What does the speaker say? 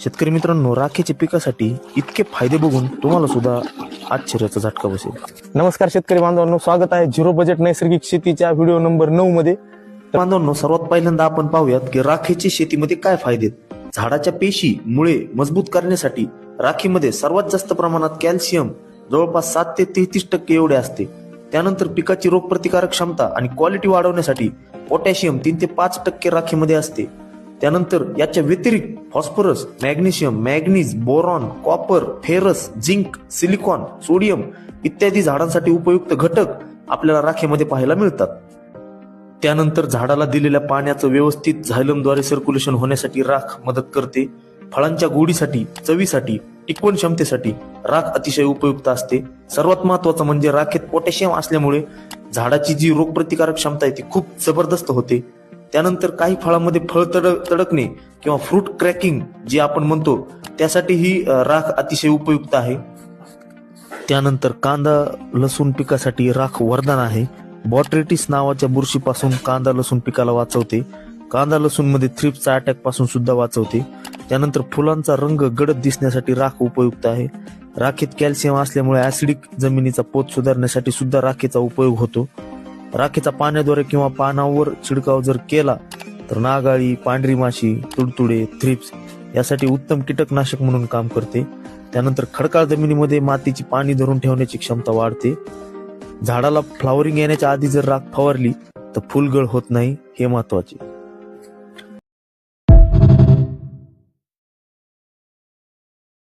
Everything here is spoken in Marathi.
शेतकरी मित्रांनो, राखेच्या पिकासाठी इतके फायदे बघून तुम्हाला सुद्धा आश्चर्याचा झटका बसेल. नमस्कार शेतकरी बांधवांनो, स्वागत आहे झिरो बजेट नैसर्गिक शेतीच्या व्हिडिओ नंबर 9 मध्ये. बांधवांनो, सर्वात पहिल्यांदा आपण पाहूयात की राखेची शेतीमध्ये काय फायदे. झाडाच्या पेशी मुळे मजबूत करण्यासाठी राखीमध्ये सर्वात जास्त प्रमाणात कॅल्शियम जवळपास 7 ते 33% एवढे असते. त्यानंतर पिकाची रोगप्रतिकारक क्षमता आणि क्वालिटी वाढवण्यासाठी पोटॅशियम 3 ते 5% राखीमध्ये असते. त्यानंतर याच्या व्यतिरिक्त phosphorus, magnesium, manganese, boron, copper, ferrous, zinc, silicon, sodium इत्यादी झाडांसाठी उपयुक्त घटक आपल्याला राखेमध्ये पाहायला मिळतात. त्यानंतर झाडाला दिलेल्या पाण्याचं व्यवस्थित झायलमद्वारे सर्क्युलेशन होण्यासाठी राख मदत करते. फळांच्या गोडीसाठी, चवीसाठी, टिकवण क्षमतेसाठी राख अतिशय उपयुक्त असते. सर्वात महत्वाचं म्हणजे राखेत पोटॅशियम असल्यामुळे झाडाची जी रोगप्रतिकारक क्षमता आहे ती खूप जबरदस्त होते. त्यानंतर काही फळांमध्ये फळ तडकणे किंवा फ्रूट क्रॅकिंग जे आपण म्हणतो त्यासाठी ही राख अतिशय उपयुक्त आहे. त्यानंतर कांदा लसूण पिकासाठी राख वरदान आहे. बॉट्रेटिस नावाच्या बुरशीपासून कांदा लसूण पिकाला वाचवते. कांदा लसूण मध्ये थ्रिप्सचा अटॅक पासून सुद्धा वाचवते. त्यानंतर फुलांचा रंग गडद दिसण्यासाठी राख उपयुक्त आहे. राखेत कॅल्शियम असल्यामुळे ऍसिडिक जमिनीचा पोत सुधारण्यासाठी सुद्धा राखेचा उपयोग होतो. राखेचा पाण्याद्वारे किंवा पानावर छिडकाव जर केला तर नागाळी, पांढरी माशी, तुडतुडे, थ्रिप्स यासाठी उत्तम कीटकनाशक म्हणून काम करते. त्यानंतर खडकाळ जमिनीमध्ये मातीची पाणी धरून ठेवण्याची क्षमता वाढते. झाडाला फ्लॉवरिंग येण्याच्या आधी जर राख फवारली तर फुलगळ होत नाही, हे महत्वाचे.